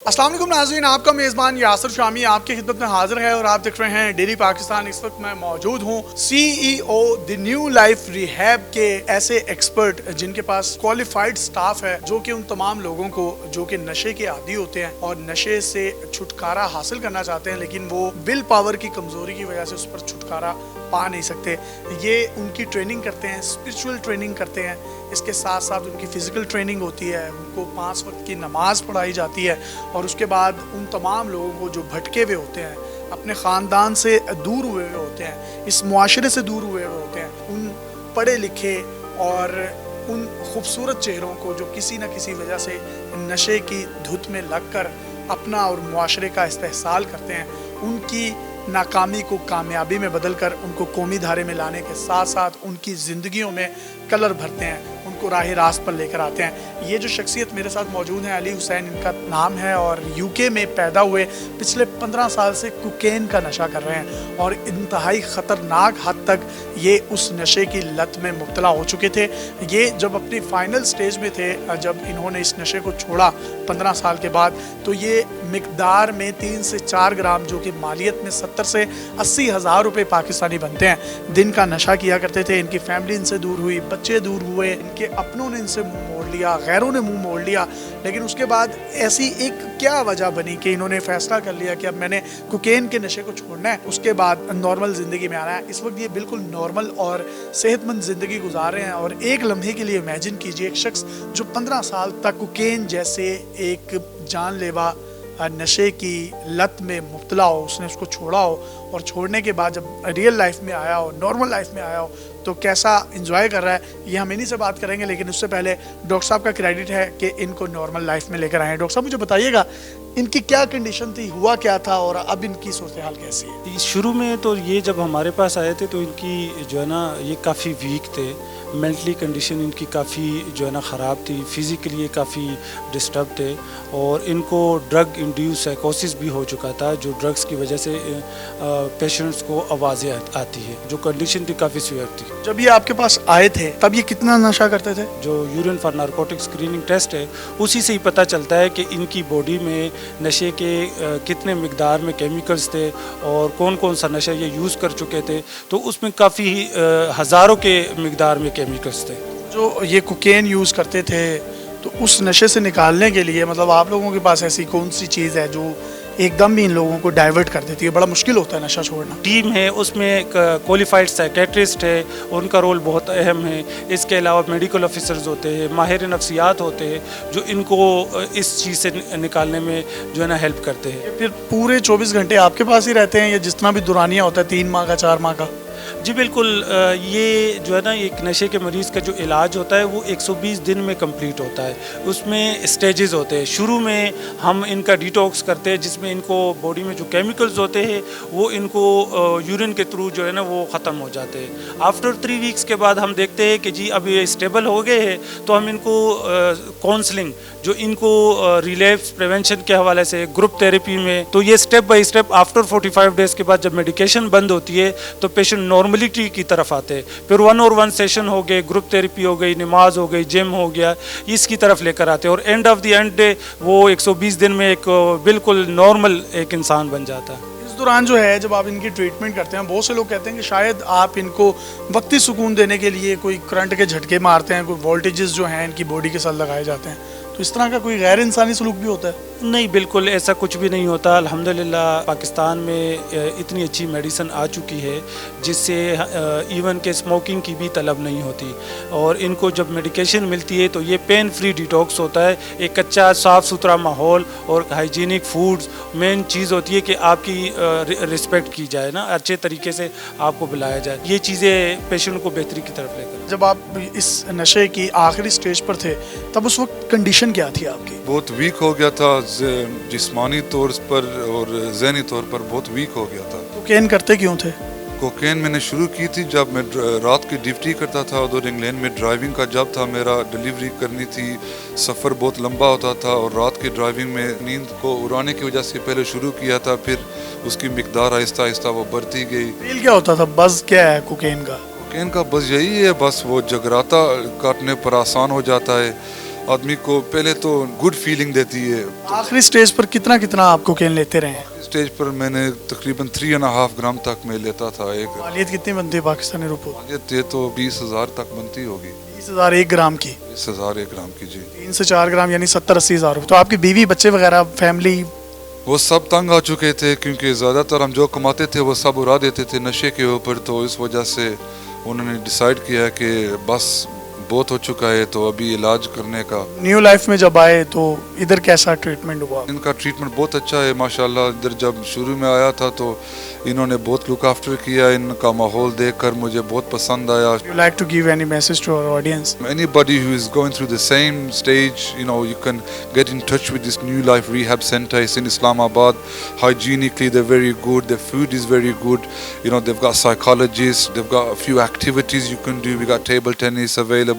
अस्सलाम वालेकुम नाज़रीन, आपका मेज़बान यासिर शामी आपकी खिदमत में हाजिर है और आप देख रहे हैं डेली पाकिस्तान। इस वक्त मैं मौजूद हूँ CEO the new life rehab के ऐसे एक्सपर्ट जिनके पास क्वालिफाइड स्टाफ है, जो कि उन तमाम लोगों को जो कि नशे के आदी होते हैं और नशे से छुटकारा हासिल करना चाहते हैं, लेकिन वो विल पावर की कमज़ोरी की वजह से उस पर छुटकारा पा नहीं सकते। ये उनकी ट्रेनिंग करते हैं, स्पिरिचुअल ट्रेनिंग करते हैं, इसके साथ साथ उनकी फ़िज़िकल ट्रेनिंग होती है, उनको 5 वक्त की नमाज़ पढ़ाई जाती है और उसके बाद उन तमाम लोगों को जो भटके हुए होते हैं, अपने ख़ानदान से दूर हुए हुए होते हैं, इस मुआशरे से दूर हुए हुए होते हैं, उन पढ़े लिखे और उन खूबसूरत चेहरों को जो किसी न किसी वजह से नशे की धुत में लगकर अपना और मुआशरे का इस्तेहसाल करते हैं, उनकी नाकामी को कामयाबी में बदल कर उनको कौमी धारे में लाने के साथ साथ उनकी ज़िंदगियों में कलर भरते हैं, उनको राह रास्त पर लेकर आते हैं। ये जो शख्सियत मेरे साथ मौजूद हैं, अली हुसैन इनका नाम है और यूके में पैदा हुए, पिछले 15 साल से कोकेन का नशा कर रहे हैं और इंतहाई ख़तरनाक हद तक ये उस नशे की लत में मुब्तला हो चुके थे। ये जब अपनी फ़ाइनल स्टेज में थे, जब इन्होंने इस नशे को छोड़ा 15 साल के बाद, तो ये मिकदार में 3 से 4 ग्राम जो कि मालियत में 70 से 80 हज़ार रुपये पाकिस्तानी बनते हैं, दिन का नशा किया करते थे। इनकी फैमिली इनसे दूर हुई, बच्चे दूर हुए, इनके अपनों ने इनसे मुंह मोड़ लिया, गैरों ने मुंह मोड़ लिया, लेकिन उसके बाद ऐसी एक क्या वजह बनी कि इन्होंने फैसला कर लिया कि अब मैंने कोकेन के नशे को छोड़ना है, उसके बाद नॉर्मल ज़िंदगी में आना है। इस वक्त ये बिल्कुल नॉर्मल और सेहतमंद ज़िंदगी गुजार रहे हैं और एक लम्हे के लिए इमेजिन कीजिए, एक शख्स जो 15 साल तक कोकेन जैसे एक जानलेवा नशे की लत में मुब्तला हो, उसने उसको छोड़ा हो और छोड़ने के बाद जब रियल लाइफ में आया हो, नॉर्मल लाइफ में आया हो, तो कैसा एंजॉय कर रहा है, ये हम इन्हीं से बात करेंगे। लेकिन उससे पहले डॉक्टर साहब का क्रेडिट है कि इनको नॉर्मल लाइफ में लेकर आए हैं। डॉक्टर साहब, मुझे बताइएगा इनकी क्या कंडीशन थी, हुआ क्या था और अब इनकी सूरत हाल कैसी है? शुरू में तो ये जब हमारे पास आए थे तो इनकी जो है ना ये काफ़ी वीक थे, मेंटली कंडीशन इनकी काफ़ी जो है ना ख़राब थी, फिज़िकली ये काफ़ी डिस्टर्ब थे और इनको ड्रग इंड्यूस साइकोसिस भी हो चुका था, जो ड्रग्स की वजह से पेशेंट्स को आवाज़ें आती है, जो कंडीशन थी काफ़ी सीवियर थी। जब ये आपके पास आए थे तब ये कितना नशा करते थे? जो urine for narcotic screening test है, उसी से ही पता चलता है कि इनकी बॉडी में नशे के कितने मिकदार में केमिकल्स थे और कौन कौन सा नशा ये यूज़ कर चुके थे, तो उसमें काफ़ी हज़ारों के मिकदार में केमिकल्स थे। जो ये कोकेन यूज़ करते थे, तो उस नशे से निकालने के लिए मतलब आप लोगों के पास ऐसी कौन सी चीज़ है जो एकदम भी इन लोगों को डाइवर्ट कर देती है? बड़ा मुश्किल होता है नशा छोड़ना। टीम है, उसमें क्वालिफाइड साइकेट्रिस्ट है, उनका रोल बहुत अहम है। इसके अलावा मेडिकल ऑफिसर्स होते हैं, माहिर नफ्सियात होते हैं, जो इनको इस चीज़ से निकालने में जो है ना हेल्प करते हैं। फिर पूरे 24 घंटे आपके पास ही रहते हैं या जितना भी दुरानिया होता है 3 माह का, 4 माह का? जी बिल्कुल, ये जो है ना एक नशे के मरीज़ का जो इलाज होता है वो 120 दिन में कंप्लीट होता है। उसमें स्टेजेस होते हैं। शुरू में हम इनका डिटॉक्स करते हैं, जिसमें इनको बॉडी में जो केमिकल्स होते हैं वो इनको यूरिन के थ्रू जो है ना वो ख़त्म हो जाते हैं। आफ्टर 3 वीक्स के बाद हम देखते हैं कि जी अब ये स्टेबल हो गए हैं, तो हम इनको काउंसलिंग, जो इनको रिलैप्स प्रिवेंशन के हवाले से ग्रुप थेरेपी में, तो ये step by step after 45 days के बाद जब मेडिकेशन बंद होती है तो पेशेंट नॉर्मलिटी की तरफ आते हैं। फिर 1-on-1 सेशन हो गए, ग्रुप थेरेपी हो गई, नमाज हो गई, जिम हो गया, इसकी तरफ लेकर आते हैं और एंड ऑफ द एंड वो 120 दिन में एक बिल्कुल नॉर्मल एक इंसान बन जाता है। इस दौरान जो है जब आप इनकी ट्रीटमेंट करते हैं, बहुत से लोग कहते हैं कि शायद आप इनको वक्ती सुकून देने के लिए कोई करंट के झटके मारते हैं, कोई वोल्टेजेस जो हैं इनकी बॉडी के साथ लगाए जाते हैं, तो इस तरह का कोई गैर इंसानी सलूक भी होता है? नहीं, बिल्कुल ऐसा कुछ भी नहीं होता। अल्हम्दुलिल्लाह पाकिस्तान में इतनी अच्छी मेडिसिन आ चुकी है जिससे इवन के स्मोकिंग की भी तलब नहीं होती और इनको जब मेडिकेशन मिलती है तो ये पेन फ्री डिटॉक्स होता है। एक कच्चा साफ़ सुथरा माहौल और हाइजीनिक फूड्स मेन चीज़ होती है कि आपकी रिस्पेक्ट की जाए ना, अच्छे तरीके से आपको बुलाया जाए। ये चीज़ें पेशेंट को बेहतरी की तरफ लेकर। जब आप इस नशे की आखिरी स्टेज पर थे तब उस वक्त कंडीशन क्या थी आपकी? बहुत वीक हो गया था, जिस्मानी तौर पर और ज़हनी तौर पर बहुत वीक हो गया था। कोकेन करते क्यों थे? कोकेन मैंने शुरू की थी जब मैं रात की ड्यूटी करता था उधर इंग्लैंड में, ड्राइविंग का जॉब था मेरा, डिलीवरी करनी थी, सफ़र बहुत लंबा होता था और रात की ड्राइविंग में नींद को उड़ाने की वजह से पहले शुरू किया था, फिर उसकी मिकदार आहिस्ता आहिस्ता वो बढ़ती गई। फील क्या होता था, बज़ क्या है कोकेन का? कोकेन का बस यही है, बस वो जगराता काटने पर आसान हो जाता है आदमी को पहले तो गुड फीलिंग देती है। आखिरी स्टेज पर कितना कितना आप कोकेन लेते रहे हैं? स्टेज पर मैंने तकरीबन 3.5 ग्राम तक मैं लेता था। एक मालियत कितनी बनती है पाकिस्तानी रुपये? ये तो 20,000 तक बनती होगी। 20,000 1 ग्राम की? 20,000 1 ग्राम की जी। 3 से 4 ग्राम यानी 70-80 हज़ार रुपये। तो आपकी बीवी बच्चे वगैरह फैमिली? वो सब तंग आ चुके थे क्योंकि ज़्यादातर हम जो कमाते थे वो सब उड़ा देते थे नशे के ऊपर, तो इस वजह से उन्होंने डिसाइड किया कि बस बहुत हो चुका है, तो अभी इलाज करने का। न्यू लाइफ में जब आए तो इधर कैसा ट्रीटमेंट हुआ? इनका ट्रीटमेंट बहुत अच्छा है माशाल्लाह। इधर जब शुरू में आया था तो इन्होंने बहुत लुक आफ्टर किया। इनका माहौल देखकर मुझे बहुत पसंद आया। You like to give any message to our audience? Anybody who is going through the same stage, you can get in touch with this New Life Rehab Center. It's in Islamabad. Hygienically, they're very good. Their food is very good. They've got psychologists. They've got a few activities you can do. We got table tennis available.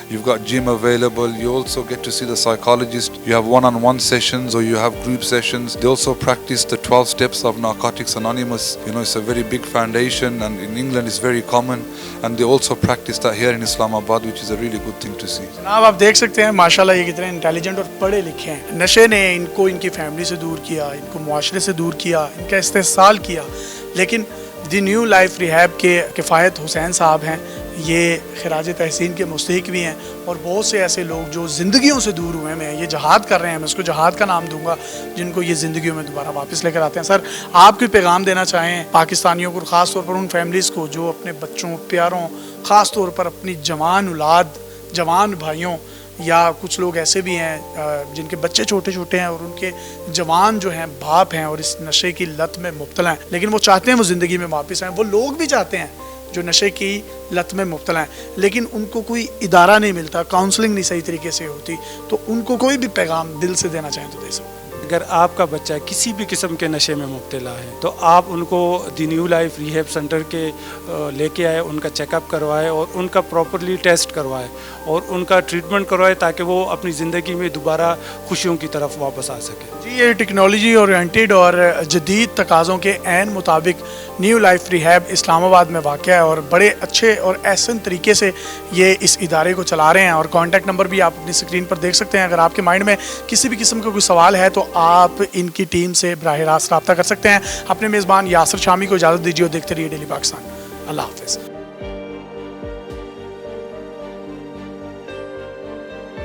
You've got gym available. You also get to see the psychologist. You have one-on-one sessions or you have group sessions. They also practice the 12 steps of Narcotics Anonymous. It's a very big foundation, and in England it's very common, and they also practice that here in Islamabad, which is a really good thing to see. जनाब आप देख सकते हैं माशाल्लाह ये कितने intelligent और पढ़े लिखे हैं। नशे ने इनको इनकी फैमिली से दूर किया, इनको मुआशरे से दूर किया, इनका इस्तेहसाल किया, लेकिन दी न्यू लाइफ रिहैब के किफ़ायत हुसैन साहब हैं, ये खराज तहसीन के मुस्तहिक भी हैं, और बहुत से ऐसे लोग जो ज़िंदगियों से दूर हुए हैं, ये जहाद कर रहे हैं, मैं इसको जहाद का नाम दूंगा, जिनको ये ज़िंदगियों में दोबारा वापस लेकर आते हैं। सर आप कोई पैगाम देना चाहें पाकिस्तानियों को, ख़ास तौर पर उन फैमिलीज़ को जो अपने बच्चों प्यारों, ख़ास तौर पर अपनी जवान औलाद, जवान भाइयों, या कुछ लोग ऐसे भी हैं जिनके बच्चे छोटे छोटे हैं और उनके जवान जो हैं बाप हैं और इस नशे की लत में मुब्तला हैं, लेकिन वो चाहते हैं वो ज़िंदगी में वापस आएँ। वो लोग भी चाहते हैं जो नशे की लत में मुब्तला हैं, लेकिन उनको कोई इदारा नहीं मिलता, काउंसलिंग नहीं सही तरीके से होती, तो उनको कोई भी पैगाम दिल से देना चाहें तो दे सकते हैं। अगर आपका बच्चा किसी भी किस्म के नशे में मुब्तला है तो आप उनको दी न्यू लाइफ रिहैब सेंटर के लेके आए, उनका चेकअप करवाए और उनका प्रॉपरली टेस्ट करवाए और उनका ट्रीटमेंट करवाए ताकि वो अपनी ज़िंदगी में दोबारा खुशियों की तरफ वापस आ सके। जी ये टेक्नोलॉजी ओरिएंटेड और जदीद तकाज़ों के ऐन मुताबिक न्यू लाइफ रिहैब इस्लामाबाद में वाक़या है और बड़े अच्छे और एहसन तरीके से ये इस इदारे को चला रहे हैं, और कॉन्टैक्ट नंबर भी आप अपनी स्क्रीन पर देख सकते हैं। अगर आपके माइंड में किसी भी किस्म का कोई सवाल है तो आप इनकी टीम से बराह रास्त रब्ता कर सकते हैं। अपने मेज़बान यासिर शामी को इजाज़त दीजिए और देखते रहिए डेली पाकिस्तान। अल्लाह हाफ़िज़।